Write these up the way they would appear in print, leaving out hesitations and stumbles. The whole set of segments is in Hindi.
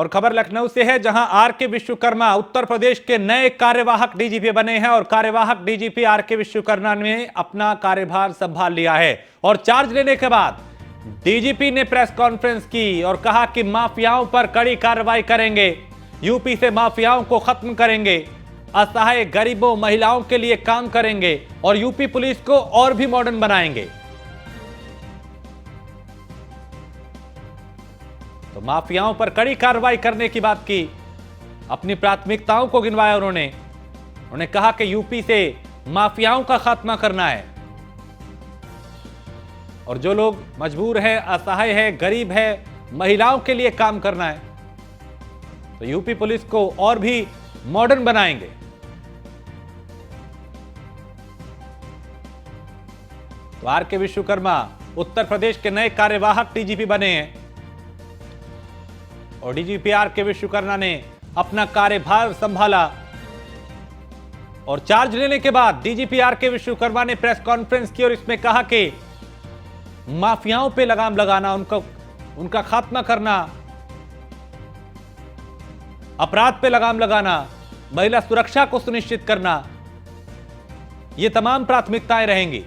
और खबर लखनऊ से है, जहां आर के विश्वकर्मा उत्तर प्रदेश के नए कार्यवाहक डीजीपी बने हैं और कार्यवाहक डीजीपी आर के विश्वकर्मा ने अपना कार्यभार संभाल लिया है। और चार्ज लेने के बाद डीजीपी ने प्रेस कॉन्फ्रेंस की और कहा कि माफियाओं पर कड़ी कार्रवाई करेंगे, यूपी से माफियाओं को खत्म करेंगे, असहाय गरीबों महिलाओं के लिए काम करेंगे और यूपी पुलिस को और भी मॉडर्न बनाएंगे। तो माफियाओं पर कड़ी कार्रवाई करने की बात की, अपनी प्राथमिकताओं को गिनवाया उन्होंने कहा कि यूपी से माफियाओं का खात्मा करना है और जो लोग मजबूर हैं, असहाय है, गरीब है, महिलाओं के लिए काम करना है, तो यूपी पुलिस को और भी मॉडर्न बनाएंगे। तो आर के विश्वकर्मा उत्तर प्रदेश के नए कार्यवाहक डीजीपी बने हैं और डीजीपी आर के विश्वकर्मा ने अपना कार्यभार संभाला और चार्ज लेने के बाद डीजीपी आर के विश्वकर्मा ने प्रेस कॉन्फ्रेंस की और इसमें कहा कि माफियाओं पे लगाम लगाना, उनका खात्मा करना, अपराध पे लगाम लगाना, महिला सुरक्षा को सुनिश्चित करना, ये तमाम प्राथमिकताएं रहेंगी।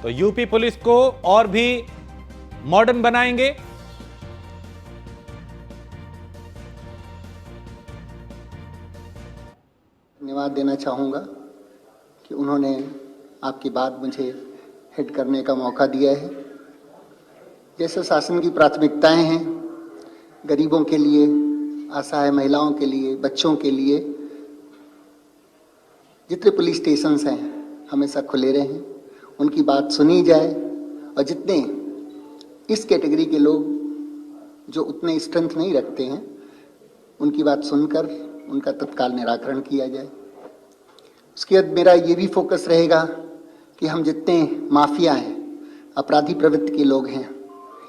तो यूपी पुलिस को और भी मॉडर्न बनाएंगे। धन्यवाद देना चाहूँगा कि उन्होंने आपकी बात मुझे हिट करने का मौका दिया है। जैसे शासन की प्राथमिकताएं हैं, गरीबों के लिए, असहाय महिलाओं के लिए, बच्चों के लिए, जितने पुलिस स्टेशंस हैं हमेशा खुले रहें, उनकी बात सुनी जाए और जितने इस कैटेगरी के लोग जो उतने स्ट्रेंथ नहीं रखते हैं, उनकी बात सुनकर उनका तत्काल निराकरण किया जाए। उसके बाद मेरा ये भी फोकस रहेगा कि हम जितने माफिया हैं, अपराधी प्रवृत्ति के लोग हैं,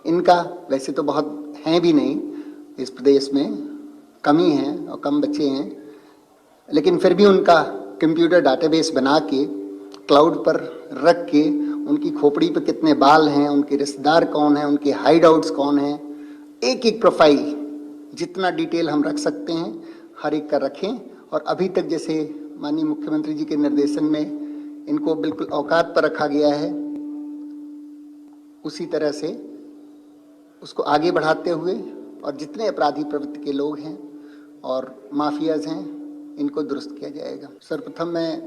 इनका वैसे तो बहुत हैं भी नहीं, इस प्रदेश में कम ही हैं और कम बच्चे हैं, लेकिन फिर भी उनका कंप्यूटर डाटाबेस बना के क्लाउड पर रख के उनकी खोपड़ी पर कितने बाल हैं, उनके रिश्तेदार कौन हैं, उनके हाइड आउट्स कौन हैं, एक एक प्रोफाइल जितना डिटेल हम रख सकते हैं हर एक का रखें। और अभी तक जैसे माननीय मुख्यमंत्री जी के निर्देशन में इनको बिल्कुल औकात पर रखा गया है, उसी तरह से उसको आगे बढ़ाते हुए और जितने अपराधी प्रवृत्ति के लोग हैं और माफियाज हैं, इनको दुरुस्त किया जाएगा। सर्वप्रथम मैं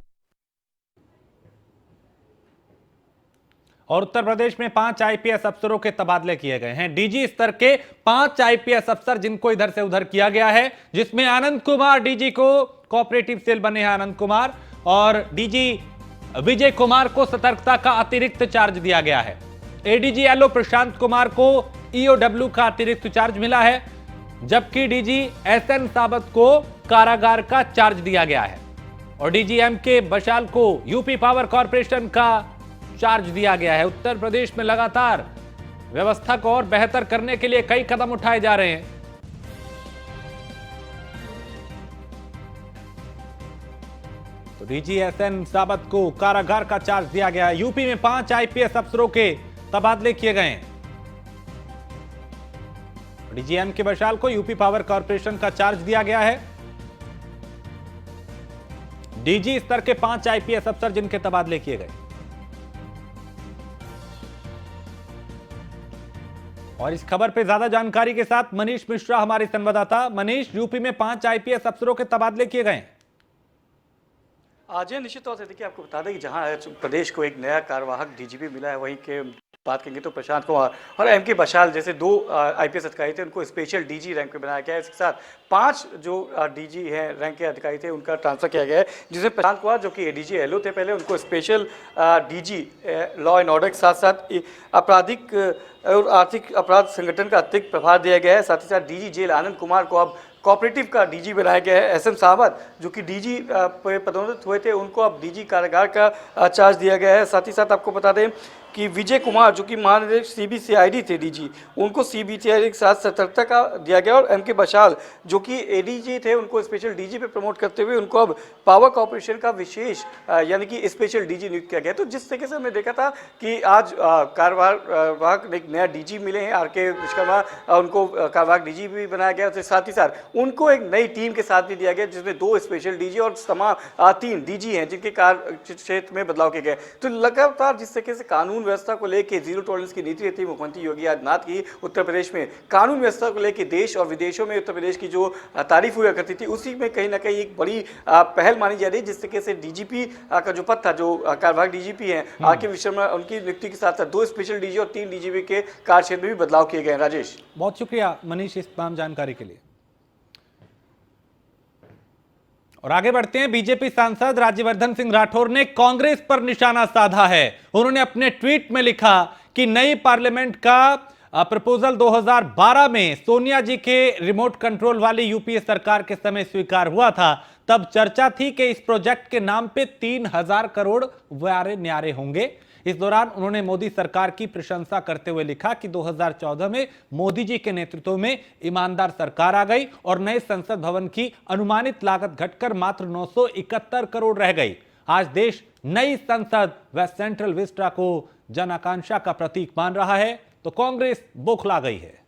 और उत्तर प्रदेश में 5 आईपीएस अफसरों के तबादले किए गए हैं। डीजी स्तर के 5 आईपीएस अफसर जिनको इधर से उधर किया गया है, जिसमें आनंद कुमार डीजी को कोऑपरेटिव सेल बने हैं आनंद कुमार, और डीजी विजय कुमार को सतर्कता का अतिरिक्त चार्ज दिया गया है। एडीजी एलओ प्रशांत कुमार को ईओडब्ल्यू का अतिरिक्त चार्ज मिला है, जबकि डीजी एसएन सावत को कारागार का चार्ज दिया गया है और डीजी एमके बशाल को यूपी पावर कॉर्पोरेशन का चार्ज दिया गया है। उत्तर प्रदेश में लगातार व्यवस्था को और बेहतर करने के लिए कई कदम उठाए जा रहे हैं। तो डीजी एसएन सावत को कारागार का चार्ज दिया गया है। यूपी में 5 आईपीएस अफसरों के तबादले किए गए हैं। डीजी एमके बशाल को यूपी पावर कॉर्पोरेशन का चार्ज दिया गया है। डीजी स्तर के 5 आईपीएस अफसर जिनके तबादले किए गए। और इस खबर पे ज्यादा जानकारी के साथ मनीष मिश्रा हमारे संवाददाता। मनीष, यूपी में 5 आईपीएस अफसरों के तबादले किए गए। आज निश्चित तौर से देखिए, आपको बता दें कि जहां प्रदेश को एक नया कार्यवाहक डीजीपी मिला है, वहीं के बात करेंगे तो प्रशांत कुमार और एमके बशाल जैसे 2 आईपीएस अधिकारी थे, उनको स्पेशल डीजी रैंक पे बनाया गया है। इसके साथ 5 जो डीजी हैं रैंक के अधिकारी थे, उनका ट्रांसफर किया गया है, जिसमें प्रशांत कुमार जो कि एडीजी एलओ थे पहले, उनको special DG law and order के साथ साथ आपराधिक और आर्थिक अपराध संगठन का अतिरिक्त प्रभार दिया गया है। साथ ही साथ डीजी जेल आनंद कुमार को अब कोऑपरेटिव का डीजी बनाया गया है। एसएम सावत जो कि डीजी पे पदोन्नत हुए थे, उनको अब डीजी कारागार का चार्ज दिया गया है। साथ ही साथ आपको बता दें कि विजय कुमार जो कि महानिदेशक सीबीसीआईडी थे डीजी, उनको सीबीसीआईडी के साथ सतर्कता का दिया गया और एमके बशाल जो कि एडीजी थे उनको स्पेशल डीजी पे प्रमोट करते हुए उनको अब पावर कॉर्पोरेशन का विशेष यानी कि स्पेशल डीजी नियुक्त किया गया। तो जिस तरीके से हमने देखा था कि आज कार्यवाहक एक नया डीजी मिले हैं आरके विश्वकर्मा, उनको कार्यवाहक डीजी भी बनाया गया, तो साथ ही साथ उनको एक नई टीम के साथ भी दिया गया जिसमें 2 स्पेशल डीजी और तमाम 3 डीजी हैं जिनके कार्य क्षेत्र में बदलाव किए गए। तो लगातार जिस तरीके से कानून व्यवस्था को लेकर जीरो टॉलरेंस की नीति रहती है मुख्यमंत्री योगी आदित्यनाथ की उत्तर प्रदेश में, कानून व्यवस्था को लेकर देश और विदेशों में उत्तर प्रदेश की जो तारीफ हुआ करती थी उसी में कहीं ना कहीं एक बड़ी पहल मानी जा रही है। जिस तरीके से डीजीपी का जो पद था, जो कार्यवाहक डीजीपी हैं आरके विश्वकर्मा, उनकी नियुक्ति के साथ साथ 2 स्पेशल डीजी और 3 डीजीपी के कार्य क्षेत्र में भी बदलाव किए गए। राजेश, बहुत शुक्रिया मनीष इस तमाम जानकारी के लिए। और आगे बढ़ते हैं। बीजेपी सांसद राज्यवर्धन सिंह राठौर ने कांग्रेस पर निशाना साधा है। उन्होंने अपने ट्वीट में लिखा कि नई पार्लियामेंट का प्रपोजल 2012 में सोनिया जी के रिमोट कंट्रोल वाली यूपीए सरकार के समय स्वीकार हुआ था। तब चर्चा थी कि इस प्रोजेक्ट के नाम पे 3000 करोड़ व्यारे न्यारे होंगे। इस दौरान उन्होंने मोदी सरकार की प्रशंसा करते हुए लिखा कि 2014 में मोदी जी के नेतृत्व में ईमानदार सरकार आ गई और नए संसद भवन की अनुमानित लागत घटकर मात्र 971 करोड़ रह गई। आज देश नई संसद व सेंट्रल विस्टा को जन आकांक्षा का प्रतीक मान रहा है, तो कांग्रेस बौखला गई है।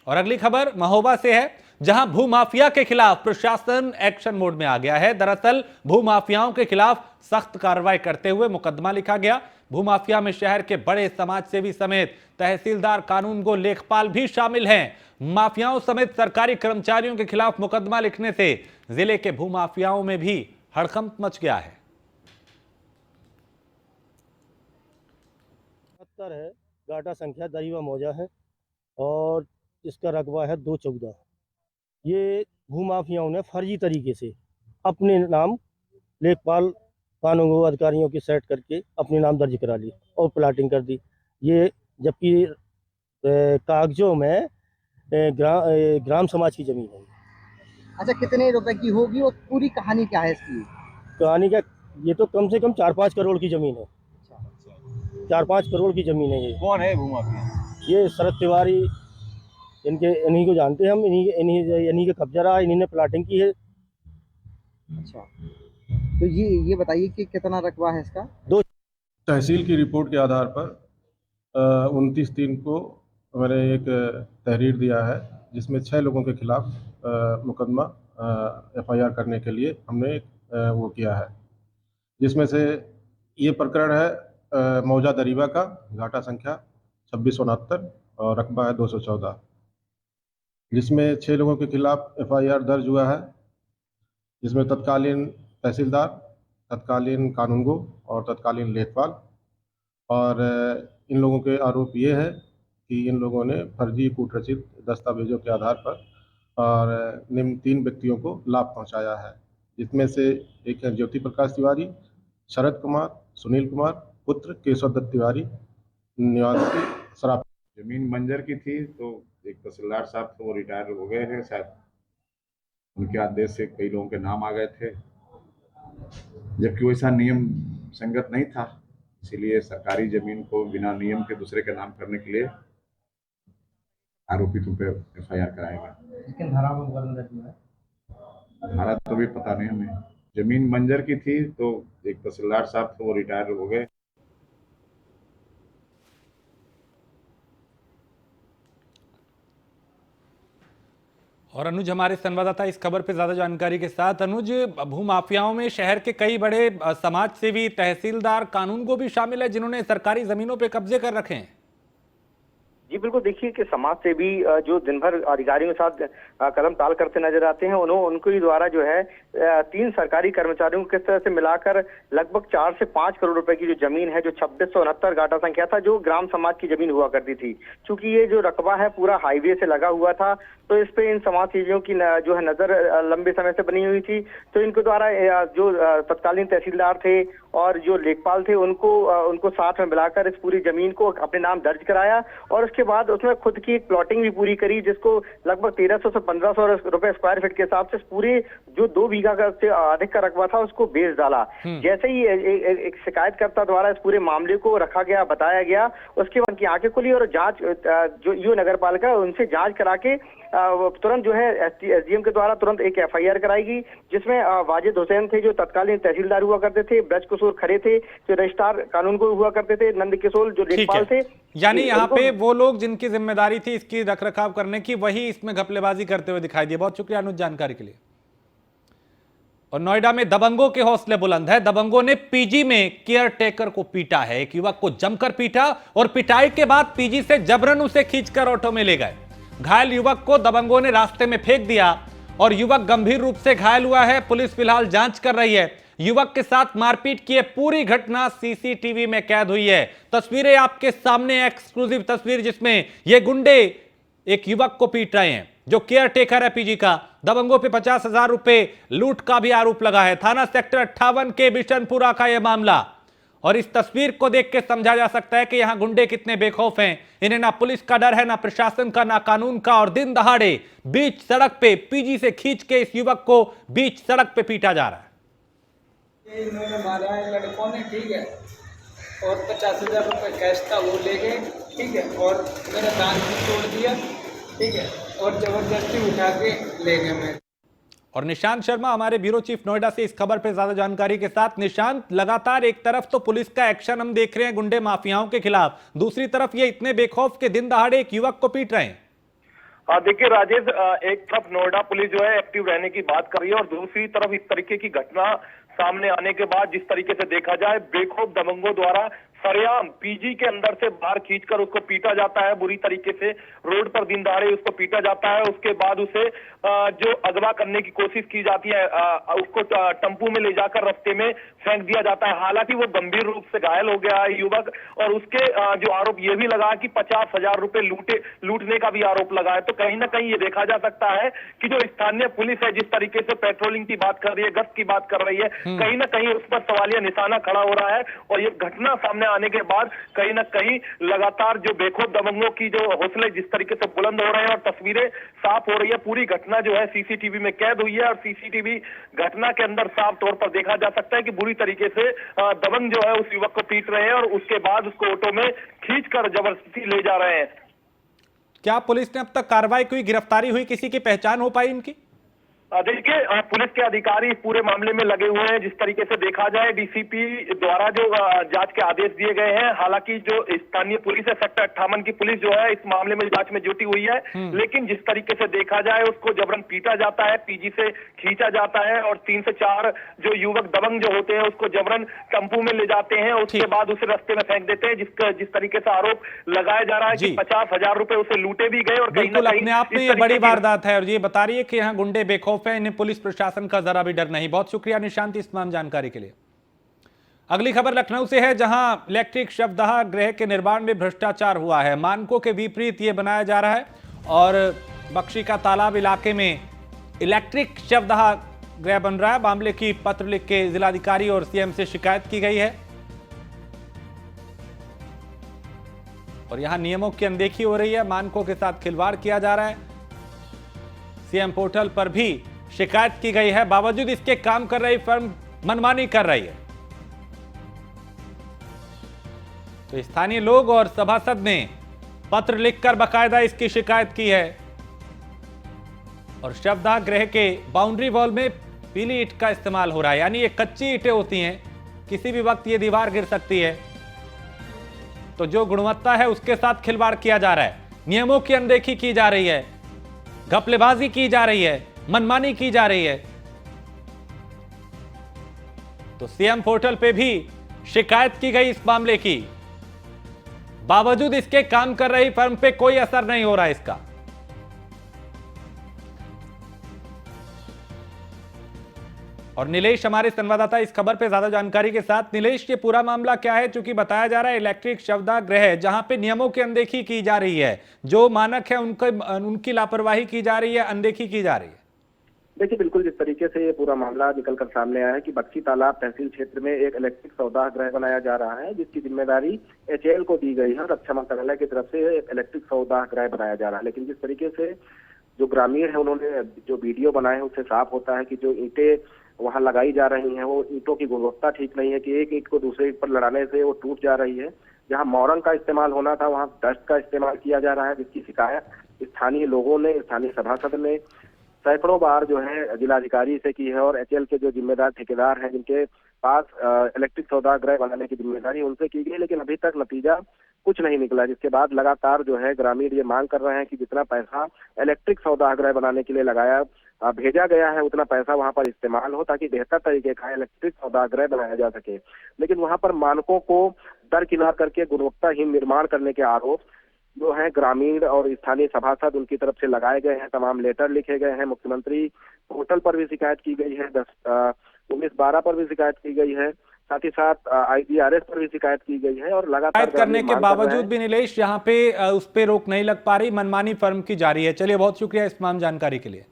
और अगली खबर महोबा से है, जहां भूमाफिया के खिलाफ प्रशासन एक्शन मोड में आ गया है। दरअसल भूमाफियाओं के खिलाफ सख्त कार्रवाई करते हुए मुकदमा लिखा गया। भूमाफिया में शहर के बड़े समाजसेवी समेत तहसीलदार, कानूनगो, लेखपाल भी शामिल हैं। माफियाओं समेत सरकारी कर्मचारियों के खिलाफ मुकदमा लिखने से जिले के भूमाफियाओं में भी हड़कंप मच गया है। है गाटा संख्या दरीवा मौजा है और इसका रकबा है 214। ये भूमाफियाओं ने फर्जी तरीके से अपने नाम लेखपाल, कानूनगो अधिकारियों की सेट करके अपने नाम दर्ज करा ली और प्लाटिंग कर दी। ये जबकि कागजों में ग्राम समाज की जमीन है। अच्छा, कितने रुपए की होगी और पूरी कहानी क्या है इसकी? कहानी क्या, ये तो कम से कम 4-5 करोड़ की जमीन है। 4-5 करोड़ की जमीन है। ये कौन है भूमाफिया? ये शरद तिवारी, इन्हीं को जानते हैं हम। इन्हीं के कब्जा रहा, इन्हीं ने प्लाटिंग की है। अच्छा, तो ये बताइए कि कितना रकबा है इसका? 2 तहसील की रिपोर्ट के आधार पर 29/3 को मैंने एक तहरीर दिया है जिसमें 6 लोगों के खिलाफ मुकदमा FIR करने के लिए हमने वो किया है, जिसमें से ये प्रकरण है मौजा दरीवा का, घाटा संख्या 2669 और रकबा है 214, जिसमें 6 लोगों के खिलाफ FIR दर्ज हुआ है, जिसमें तत्कालीन तहसीलदार, तत्कालीन कानूनगो और तत्कालीन लेखपाल। और इन लोगों के आरोप ये है कि इन लोगों ने फर्जी कूटरचित दस्तावेजों के आधार पर और निम्न 3 व्यक्तियों को लाभ पहुंचाया है, जिसमें से एक है ज्योति प्रकाश तिवारी, शरद कुमार, सुनील कुमार, पुत्र केशव दत्त तिवारी, निवासी सराफ। जमीन बंजर की थी तो एक तहसीलदार साहब थे, वो रिटायर हो गए हैं, शायद उनके आदेश से कई लोगों के नाम आ गए थे, जबकि वैसा नियम संगत नहीं था। इसीलिए सरकारी जमीन को बिना नियम के दूसरे के नाम करने के लिए आरोपितों पे FIR कराएगा। लेकिन धारा में मुकदमा दर्ज हुआ है। धारा तो भी पता नहीं हमें। जमीन बंजर की थी तो एक तहसीलदार साहब थे, वो रिटायर हो गए। और अनुज हमारे संवाददाता इस खबर पे ज्यादा जानकारी के साथ। अनुज, भूमाफियाओं में शहर के कई बड़े समाज सेवी, तहसीलदार, कानूनगो भी शामिल है जिन्होंने सरकारी जमीनों पे कब्जे कर रखे हैं। जी बिल्कुल, देखिए कि समाज से भी जो दिन भर अधिकारियों के साथ कलम ताल करते नजर आते हैं, उनको ही द्वारा जो है 3 सरकारी कर्मचारियों को किस तरह से मिलाकर लगभग 4 से 5 करोड़ रुपए की जो जमीन है, जो 2669 गाटा संख्या था, जो ग्राम समाज की जमीन हुआ करती थी। चूंकि ये जो रकबा है पूरा हाईवे से लगा हुआ था, तो इस पे इन समाज सेवियों की जो है नजर लंबे समय से बनी हुई थी। तो इनको द्वारा जो तत्कालीन तहसीलदार थे और जो लेखपाल थे उनको साथ में मिलाकर इस पूरी जमीन को अपने नाम दर्ज कराया और उसके बाद उसमें खुद की एक प्लॉटिंग भी पूरी करी, जिसको लगभग 1300 से 1500 रुपए स्क्वायर फीट के हिसाब से पूरे जो 2 बीघा का से अधिक का रकबा था उसको बेच डाला। जैसे ही एक शिकायतकर्ता द्वारा इस पूरे मामले को रखा गया, बताया गया, उसके बाद की आंखें खुली और जांच जो ईओ नगर पालिका उनसे जांच करा के तुरंत जो है एसडीएम के द्वारा तुरंत एक एफआईआर कराई गई, जिसमें वाजिद हुसैन थे जो तत्कालीन तहसीलदार हुआ करते थे, ब्रज किशोर खरे थे जो रजिस्ट्रार कानून को हुआ करते थे, नंद किशोर जो लेखपाल थे। यानी यहाँ पे वो लोग जिनकी जिम्मेदारी थी इसकी रखरखाव करने की, वही इसमें घपलेबाजी करते हुए दिखाई दिए। बहुत शुक्रिया अनुज जानकारी के लिए। और नोएडा में दबंगों के हौसले बुलंद है। दबंगों ने पीजी में केयर टेकर को पीटा है। एक युवक को जमकर पीटा और पिटाई के बाद पीजी से जबरन उसे खींचकर ऑटो में ले गए। घायल युवक को दबंगों ने रास्ते में फेंक दिया और युवक गंभीर रूप से घायल हुआ है। पुलिस फिलहाल जांच कर रही है। युवक के साथ मारपीट की पूरी घटना सीसीटीवी में कैद हुई है। तस्वीरें आपके सामने, एक्सक्लूसिव तस्वीर जिसमें ये गुंडे एक युवक को पीट रहे हैं जो केयर टेकर है पीजी का। दबंगों पे 50,000 रुपए लूट का भी आरोप लगा है। थाना सेक्टर 58 के बिशनपुरा का यह मामला। और इस तस्वीर को देख के समझा जा सकता है कि यहां गुंडे कितने बेखौफ हैं। इन्हें ना पुलिस का डर है, ना प्रशासन का, ना कानून का। और दिन दहाड़े बीच सड़क पे पीजी से खींच के इस युवक को बीच सड़क पे पीटा जा रहा है। इन्होंने मारा है लड़कों ने, ठीक है, और 50,000 रुपये कैश था वो ले गए, ठीक है, और मेरा दान भी तोड़ दिया, ठीक है, और जबरदस्ती उठा के ले गए मैं। और निशांत शर्मा हमारे ब्यूरो चीफ नोएडा से इस खबर पे ज्यादा जानकारी के साथ। निशांत, लगातार एक तरफ तो पुलिस का एक्शन हम देख रहे हैं गुंडे माफियाओं के खिलाफ, दूसरी तरफ ये इतने बेखौफ के दिन दहाड़े एक युवक को पीट रहे हैं। देखिए राजेश, एक तरफ नोएडा पुलिस जो है एक्टिव रहने की बात कर रही है और दूसरी तरफ इस तरीके की घटना सामने आने के बाद जिस तरीके से देखा जाए बेखौफ दबंगों द्वारा सरेआम पीजी के अंदर से बाहर खींचकर उसको पीटा जाता है, बुरी तरीके से रोड पर दिन दहाड़े उसको पीटा जाता है। उसके बाद उसे जो अगवा करने की कोशिश की जाती है, उसको टेंपू में ले जाकर रास्ते में फेंक दिया जाता है। हालांकि वो गंभीर रूप से घायल हो गया है युवक, और उसके जो आरोप ये भी लगा कि 50,000 रुपए लूटने का भी आरोप लगा है। तो कहीं ना कहीं ये देखा जा सकता है कि जो स्थानीय पुलिस है जिस तरीके से पेट्रोलिंग की बात कर रही है, गश्त की बात कर रही है, कहीं ना कहीं उस पर सवालिया निशाना खड़ा हो रहा है। और ये घटना सामने आने के बाद कहीं ना कहीं लगातार जो बेखौफ दबंगों की जो हौसले जिस तरीके से बुलंद हो रहे हैं और तस्वीरें साफ हो रही है, पूरी घटना जो है सीसीटीवी में कैद हुई है। और सीसीटीवी घटना के अंदर साफ तौर पर देखा जा सकता है कि बुरी तरीके से दबंग जो है उस युवक को पीट रहे हैं और उसके बाद उसको ऑटो में खींचकर जबरदस्ती ले जा रहे हैं। क्या पुलिस ने अब तक कार्रवाई की, गिरफ्तारी हुई, किसी की पहचान हो पाई इनकी? देखिए पुलिस के अधिकारी इस पूरे मामले में लगे हुए हैं। जिस तरीके से देखा जाए डीसीपी द्वारा जो जांच के आदेश दिए गए हैं, हालांकि जो स्थानीय पुलिस है सेक्टर 58 की पुलिस जो है इस मामले में जांच में जुटी हुई है, लेकिन जिस तरीके से देखा जाए उसको जबरन पीटा जाता है, पीजी से खींचा जाता है और 3 से 4 जो युवक दबंग जो होते हैं उसको जबरन टेंपू में ले जाते हैं, उसके बाद उसे रास्ते में फेंक देते हैं। जिस तरीके से आरोप लगाया जा रहा है कि 50,000 रुपए उसे लूटे भी गए। और बिल्कुल अपने आप में ये बड़ी वारदात है और ये बता रही है कि यहाँ गुंडे बेखौफ है, इन्हें पुलिस प्रशासन का जरा भी डर नहीं। बहुत शुक्रिया निशांत इस तमाम जानकारी के लिए। अगली खबर लखनऊ से है, जहां इलेक्ट्रिक शवदाह गृह के निर्माण में भ्रष्टाचार हुआ है। मानकों के विपरीत ये बनाया जा रहा है और बख्शी का तालाब इलाके में इलेक्ट्रिक शवदाह गृह बन रहा है। मामले की पत्र लिख के जिलाधिकारी और सीएम से शिकायत की गई है और यहां नियमों की अनदेखी हो रही है, मानकों के साथ खिलवाड़ किया जा रहा है। सीएम पोर्टल पर भी शिकायत की गई है, बावजूद इसके काम कर रही फर्म मनमानी कर रही है। तो स्थानीय लोग और सभासद ने पत्र लिखकर बकायदा इसकी शिकायत की है और शवदाह गृह के बाउंड्री वॉल में पीली ईंट का इस्तेमाल हो रहा है, यानी ये कच्ची ईंटें होती हैं, किसी भी वक्त ये दीवार गिर सकती है। तो जो गुणवत्ता है उसके साथ खिलवाड़ किया जा रहा है, नियमों की अनदेखी की जा रही है, घपलेबाजी की जा रही है, मनमानी की जा रही है। तो सीएम पोर्टल पे भी शिकायत की गई इस मामले की, बावजूद इसके काम कर रही फर्म पे कोई असर नहीं हो रहा है इसका। और नीलेश हमारे संवाददाता इस खबर पे ज्यादा जानकारी के साथ। नीलेश, ये पूरा मामला क्या है? चूंकि बताया जा रहा है इलेक्ट्रिक शवदाह गृह जहां पे नियमों की अनदेखी की जा रही है, जो मानक है उनकी लापरवाही की जा रही है, अनदेखी की जा रही है। देखिए, बिल्कुल जिस तरीके से ये पूरा मामला निकलकर सामने आया है कि बक्शी तालाब तहसील क्षेत्र में एक इलेक्ट्रिक सौदागृह बनाया जा रहा है, जिसकी जिम्मेदारी एचएएल को दी गई है और रक्षा मंत्रालय की तरफ से एक इलेक्ट्रिक सौदागृह बनाया जा रहा है। लेकिन जिस तरीके से जो ग्रामीण है उन्होंने जो वीडियो बनाए हैं उससे साफ होता है कि जो ईंटें वहां लगाई जा रही हैं वो ईंटों की गुणवत्ता ठीक नहीं है, कि एक ईंट को दूसरे ईंट पर लड़ाने से वो टूट जा रही है। जहां मोरंग का इस्तेमाल होना था वहां डस्ट का इस्तेमाल किया जा रहा है, जिसकी शिकायत स्थानीय लोगों ने, स्थानीय सभासद ने सैकड़ों बार जो है जिलाधिकारी से की है और एचएएल के जो जिम्मेदार ठेकेदार हैं जिनके पास इलेक्ट्रिक सौदागृह बनाने की जिम्मेदारी उनसे की गई, लेकिन अभी तक नतीजा कुछ नहीं निकला। जिसके बाद लगातार जो है ग्रामीण ये मांग कर रहे हैं कि जितना पैसा इलेक्ट्रिक सौदागृह बनाने के लिए भेजा गया है उतना पैसा वहां पर इस्तेमाल हो, ताकि बेहतर तरीके का इलेक्ट्रिक सौदागृह बनाया जा सके। लेकिन वहां पर मानकों को दरकिनार करके गुणवत्ताहीन निर्माण करने के आरोप जो है ग्रामीण और स्थानीय सभासद उनकी तरफ से लगाए गए हैं। तमाम लेटर लिखे गए हैं, मुख्यमंत्री पोर्टल पर भी शिकायत की गई है, 19/12 पर भी शिकायत की गई है, साथ ही साथ IGRS पर भी शिकायत की गई है। और लगातार शिकायत करने के बावजूद भी नीलेश यहाँ पे उस पे रोक नहीं लग पा रही, मनमानी फर्म की जारी है। चलिए, बहुत शुक्रिया इस तमाम जानकारी के लिए।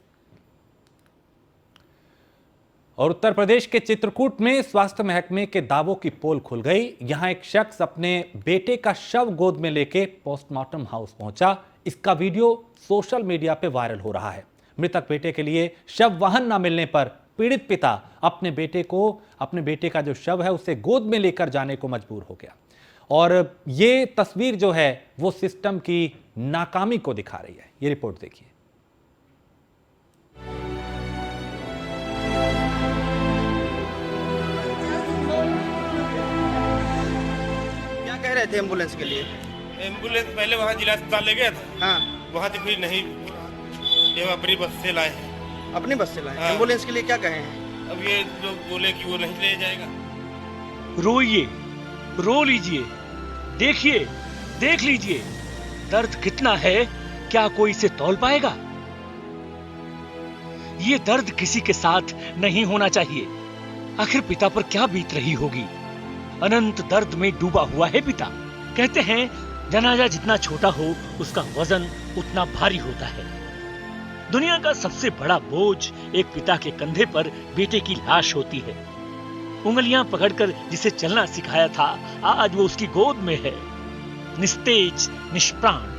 और उत्तर प्रदेश के चित्रकूट में स्वास्थ्य महकमे के दावों की पोल खुल गई। यहां एक शख्स अपने बेटे का शव गोद में लेके पोस्टमार्टम हाउस पहुंचा। इसका वीडियो सोशल मीडिया पे वायरल हो रहा है। मृतक बेटे के लिए शव वाहन न मिलने पर पीड़ित पिता अपने बेटे का जो शव है उसे गोद में लेकर जाने को मजबूर हो गया। और ये तस्वीर जो है वो सिस्टम की नाकामी को दिखा रही है। ये रिपोर्ट देखिए। कह रहे थे एम्बुलेंस के लिए? एम्बुलेंस पहले वहाँ जिला अस्पताल ले गया था। हाँ, वहाँ से फिर नहीं, ये अपनी बस से लाए हैं। अपनी बस से लाए? हाँ। एम्बुलेंस के लिए क्या कहे हैं? अब ये लोग बोले कि वो नहीं ले जाएगा। रोइए, रो लीजिए, देखिए, देख लीजिए, दर्द कितना है, क्या कोई इसे तौल पाएगा? ये दर्द किसी के साथ नहीं होना चाहिए। आखिर पिता पर क्या बीत रही होगी? अनंत दर्द में डूबा हुआ है पिता। कहते हैं जनाजा जितना छोटा हो उसका वजन उतना भारी होता है। दुनिया का सबसे बड़ा बोझ एक पिता के कंधे पर बेटे की लाश होती है। उंगलियां पकड़कर जिसे चलना सिखाया था आज वो उसकी गोद में है, निस्तेज, निष्प्राण।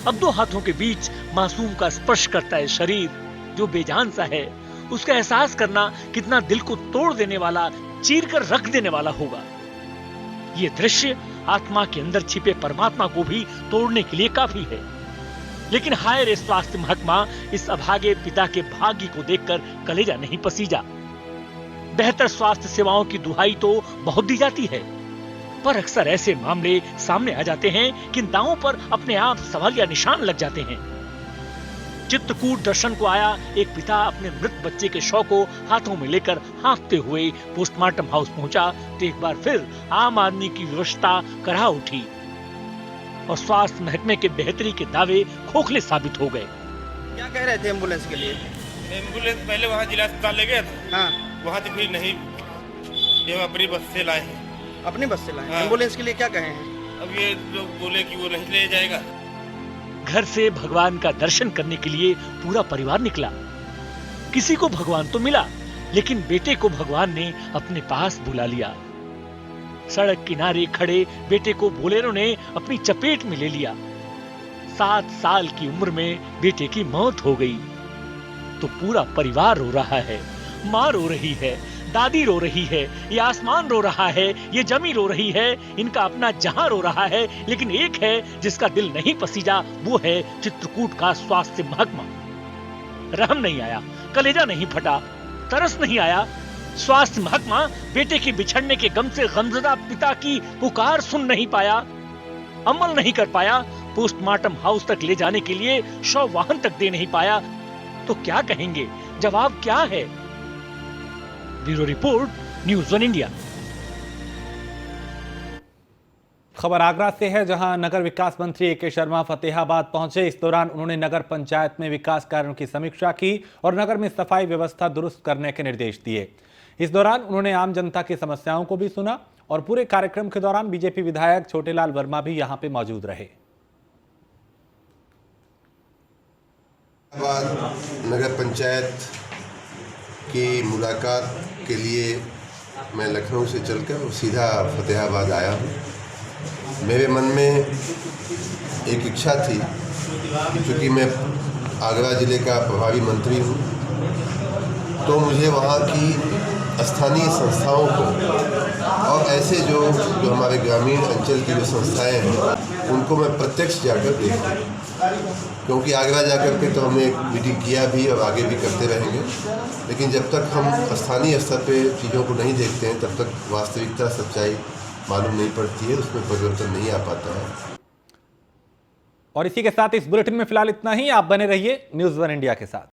अब दो हाथों के बीच मासूम का स्पर्श करता है शरीर जो बेजान सा है। उसका एहसास करना कितना दिल को तोड़ देने वाला, चीर कर रख देने वाला होगा। ये दृश्य आत्मा के अंदर छिपे परमात्मा को भी तोड़ने के लिए काफी है। लेकिन हाय रे स्वास्थ्य महकमा, इस अभागे पिता के भाग्य को देखकर कलेजा नहीं पसीजा। बेहतर स्वास्थ्य सेवाओं की दुहाई तो बहुत दी जाती है, पर अक्सर ऐसे मामले सामने आ जाते हैं कि इन दावों पर अपने आप सवालिया निशान लग जाते हैं। चित्रकूट दर्शन को आया एक पिता अपने मृत बच्चे के शव को हाथों में लेकर हाँफते हुए पोस्टमार्टम हाउस पहुंचा तो एक बार फिर आम आदमी की व्यवस्था करा उठी और स्वास्थ्य महकमे के बेहतरी के दावे खोखले साबित हो गए। क्या कह रहे थे एम्बुलेंस के लिए? एम्बुलेंस पहले वहाँ जिला अस्पताल ले गया था। हाँ, वहाँ से फिर नहीं, ये अपनी बस से लाए हैं। अपनी बस से लाए? हाँ। एम्बुलेंस के लिए क्या कहे हैं? अब ये लोग बोले कि वो नहीं ले जाएगा। घर से भगवान का दर्शन करने के लिए पूरा परिवार निकला। किसी को भगवान तो मिला, लेकिन बेटे को भगवान ने अपने पास बुला लिया। सड़क किनारे खड़े बेटे को बोलेरो ने अपनी चपेट में ले लिया। 7 साल की उम्र में बेटे की मौत हो गई तो पूरा परिवार रो रहा है। माँ रो रही है, दादी रो रही है, ये आसमान रो रहा है, ये जमी रो रही है, इनका अपना जहां रो रहा है। लेकिन एक है जिसका दिल नहीं पसीजा, वो है चित्रकूट का स्वास्थ्य महकमा। रहम नहीं आया, कलेजा नहीं फटा, तरस नहीं आया। स्वास्थ्य महकमा बेटे के बिछड़ने के गम से गमजदा पिता की पुकार सुन नहीं पाया, अमल नहीं कर पाया, पोस्टमार्टम हाउस तक ले जाने के लिए शव वाहन तक दे नहीं पाया। तो क्या कहेंगे? जवाब क्या है? Bureau report, news 1 India. खबर आगरा से है, जहां नगर विकास मंत्री ए.के. शर्मा फतेहाबाद पहुंचे। इस दौरान उन्होंने नगर पंचायत में विकास कार्यों की समीक्षा की और नगर में सफाई व्यवस्था दुरुस्त करने के निर्देश दिए। इस दौरान उन्होंने आम जनता की समस्याओं को भी सुना और पूरे कार्यक्रम के दौरान बीजेपी विधायक छोटेलाल वर्मा भी यहां पे मौजूद रहे। नगर पंचायत की मुलाकात के लिए मैं लखनऊ से चलकर सीधा फतेहाबाद आया हूँ। मेरे मन में एक इच्छा थी कि चूँकि मैं आगरा ज़िले का प्रभारी मंत्री हूँ, तो मुझे वहाँ की स्थानीय संस्थाओं को और ऐसे जो हमारे ग्रामीण अंचल की जो संस्थाएं हैं उनको मैं प्रत्यक्ष जाकर देखूँ। क्योंकि आगरा जाकर के तो हमने एक मीटिंग किया भी और आगे भी करते रहेंगे, लेकिन जब तक हम स्थानीय स्तर पे चीज़ों को नहीं देखते हैं तब तक वास्तविकता सच्चाई मालूम नहीं पड़ती है, उसमें परिवर्तन नहीं आ पाता है। और इसी के साथ इस बुलेटिन में फिलहाल इतना ही। आप बने रहिए न्यूज़ 1 इंडिया के साथ।